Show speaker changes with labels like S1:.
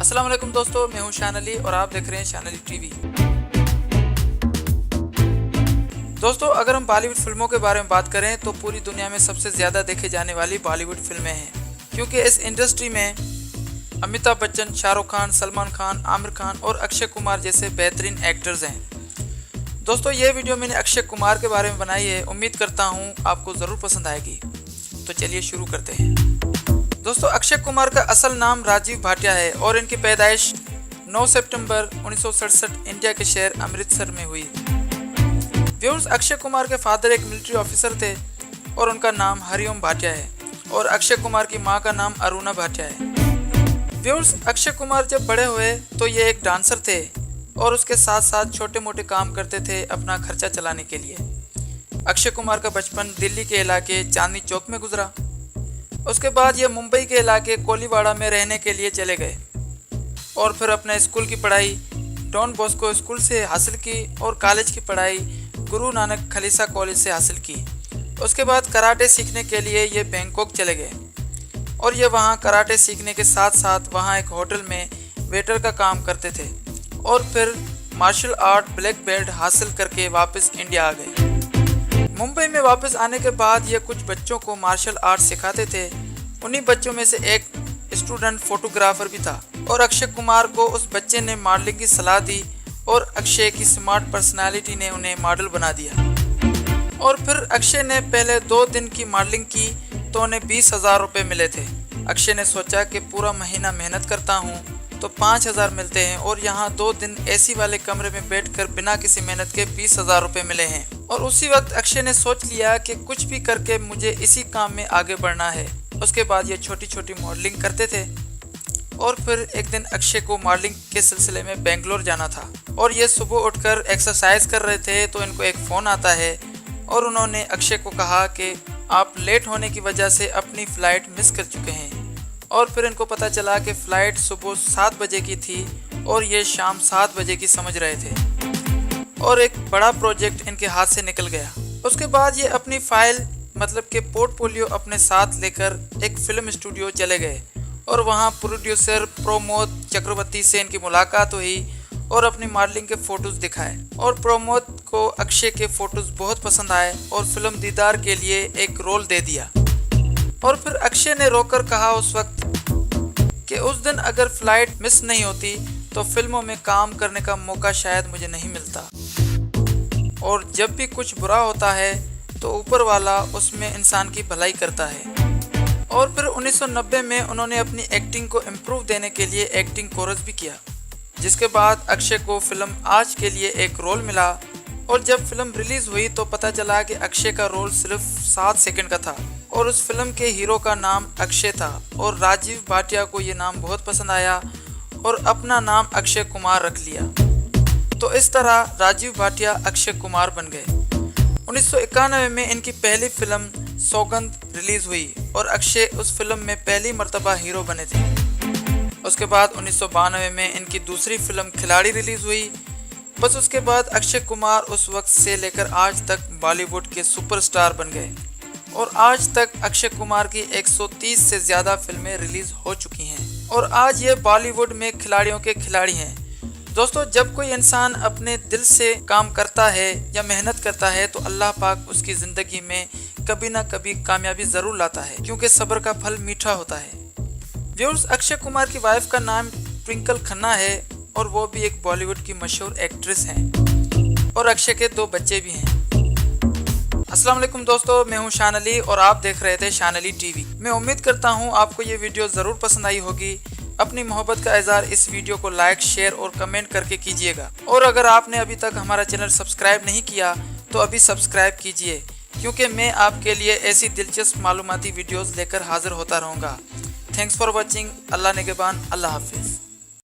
S1: अस्सलाम वालेकुम दोस्तों, मैं हूं शान अली और आप देख रहे हैं शान अली टीवी। दोस्तों, अगर हम बॉलीवुड फिल्मों के बारे में बात करें तो पूरी दुनिया में सबसे ज़्यादा देखे जाने वाली बॉलीवुड फिल्में हैं, क्योंकि इस इंडस्ट्री में अमिताभ बच्चन, शाहरुख खान, सलमान खान, आमिर खान और अक्षय कुमार जैसे बेहतरीन एक्टर्स हैं। दोस्तों, ये वीडियो मैंने अक्षय कुमार के बारे में बनाई है, उम्मीद करता हूँ आपको ज़रूर पसंद आएगी। तो चलिए शुरू करते हैं। दोस्तों, अक्षय कुमार का असल नाम राजीव भाटिया है और इनकी पैदाइश 9 सितंबर 1967 इंडिया के शहर अमृतसर में हुई। व्यूअर्स, अक्षय कुमार के फादर एक मिलिट्री ऑफिसर थे और उनका नाम हरिओम भाटिया है और अक्षय कुमार की मां का नाम अरुणा भाटिया है। व्यूअर्स, अक्षय कुमार जब बड़े हुए तो ये एक डांसर थे और उसके साथ साथ छोटे मोटे काम करते थे अपना खर्चा चलाने के लिए। अक्षय कुमार का बचपन दिल्ली के इलाके चांदनी चौक में गुजरा। उसके बाद ये मुंबई के इलाके कोलीवाड़ा में रहने के लिए चले गए और फिर अपने स्कूल की पढ़ाई डॉन बॉस्को स्कूल से हासिल की और कॉलेज की पढ़ाई गुरु नानक खलीसा कॉलेज से हासिल की। उसके बाद कराटे सीखने के लिए ये बैंकॉक चले गए और ये वहाँ कराटे सीखने के साथ साथ वहाँ एक होटल में वेटर का काम करते थे और फिर मार्शल आर्ट ब्लैक बेल्ट हासिल करके वापस इंडिया आ गए। मुंबई में वापस आने के बाद ये कुछ बच्चों को मार्शल आर्ट सिखाते थे। उन्हीं बच्चों में से एक स्टूडेंट फोटोग्राफर भी था और अक्षय कुमार को उस बच्चे ने मॉडलिंग की सलाह दी और अक्षय की स्मार्ट पर्सनालिटी ने उन्हें मॉडल बना दिया। और फिर अक्षय ने पहले 2 दिन की मॉडलिंग की तो उन्हें 20,000 रुपये मिले थे। अक्षय ने सोचा कि पूरा महीना मेहनत करता हूँ तो 5,000 मिलते हैं और यहाँ 2 दिन एसी वाले कमरे में बैठकर बिना किसी मेहनत के 20,000 रुपये मिले हैं। और उसी वक्त अक्षय ने सोच लिया कि कुछ भी करके मुझे इसी काम में आगे बढ़ना है। उसके बाद ये छोटी छोटी मॉडलिंग करते थे और फिर एक दिन अक्षय को मॉडलिंग के सिलसिले में बेंगलोर जाना था और ये सुबह उठकर एक्सरसाइज कर रहे थे तो इनको एक फ़ोन आता है और उन्होंने अक्षय को कहा कि आप लेट होने की वजह से अपनी फ़्लाइट मिस कर चुके हैं। और फिर इनको पता चला कि फ़्लाइट सुबह 7 बजे की थी और ये शाम 7 बजे की समझ रहे थे और एक बड़ा प्रोजेक्ट इनके हाथ से निकल गया। उसके बाद ये अपनी फाइल मतलब कि पोर्टफोलियो अपने साथ लेकर एक फिल्म स्टूडियो चले गए और वहाँ प्रोड्यूसर प्रमोद चक्रवर्ती से इनकी मुलाकात हुई और अपनी मॉडलिंग के फ़ोटोज़ दिखाए और प्रमोद को अक्षय के फ़ोटोज़ बहुत पसंद आए और फिल्म दीदार के लिए एक रोल दे दिया। और फिर अक्षय ने रोकर कहा उस वक्त कि उस दिन अगर फ़्लाइट मिस नहीं होती तो फिल्मों में काम करने का मौका शायद मुझे नहीं मिलता। और जब भी कुछ बुरा होता है तो ऊपर वाला उसमें इंसान की भलाई करता है। और फिर 1990 में उन्होंने अपनी एक्टिंग को इम्प्रूव देने के लिए एक्टिंग कोर्स भी किया, जिसके बाद अक्षय को फिल्म आज के लिए एक रोल मिला। और जब फिल्म रिलीज़ हुई तो पता चला कि अक्षय का रोल सिर्फ 7 सेकंड का था और उस फिल्म के हीरो का नाम अक्षय था और राजीव भाटिया को ये नाम बहुत पसंद आया और अपना नाम अक्षय कुमार रख लिया। तो इस तरह राजीव भाटिया अक्षय कुमार बन गए। 1991 में इनकी पहली फिल्म सौगंध रिलीज़ हुई और अक्षय उस फिल्म में पहली मर्तबा हीरो बने थे। उसके बाद 1992 में इनकी दूसरी फिल्म खिलाड़ी रिलीज़ हुई। बस उसके बाद अक्षय कुमार उस वक्त से लेकर आज तक बॉलीवुड के सुपरस्टार बन गए और आज तक अक्षय कुमार की 130 से ज़्यादा फिल्में रिलीज़ हो चुकी हैं और आज ये बॉलीवुड में खिलाड़ियों के खिलाड़ी हैं। दोस्तों, जब कोई इंसान अपने दिल से काम करता है या मेहनत करता है तो अल्लाह पाक उसकी ज़िंदगी में कभी ना कभी कामयाबी ज़रूर लाता है, क्योंकि सब्र का फल मीठा होता है। व्यूअर्स, अक्षय कुमार की वाइफ का नाम ट्विंकल खन्ना है और वो भी एक बॉलीवुड की मशहूर एक्ट्रेस हैं और अक्षय के 2 बच्चे भी हैं। अस्सलाम वालेकुम दोस्तों, मैं हूं शान अली और आप देख रहे थे शान अली टीवी। मैं उम्मीद करता हूं आपको ये वीडियो ज़रूर पसंद आई होगी। अपनी मोहब्बत का इज़हार इस वीडियो को लाइक, शेयर और कमेंट करके कीजिएगा। और अगर आपने अभी तक हमारा चैनल सब्सक्राइब नहीं किया तो अभी सब्सक्राइब कीजिए, क्योंकि मैं आपके लिए ऐसी दिलचस्प मालूमाती वीडियोज़ लेकर हाजिर होता रहूँगा। Thanks for watching. अल्लाह निगहबान। अल्लाह हाफिज़।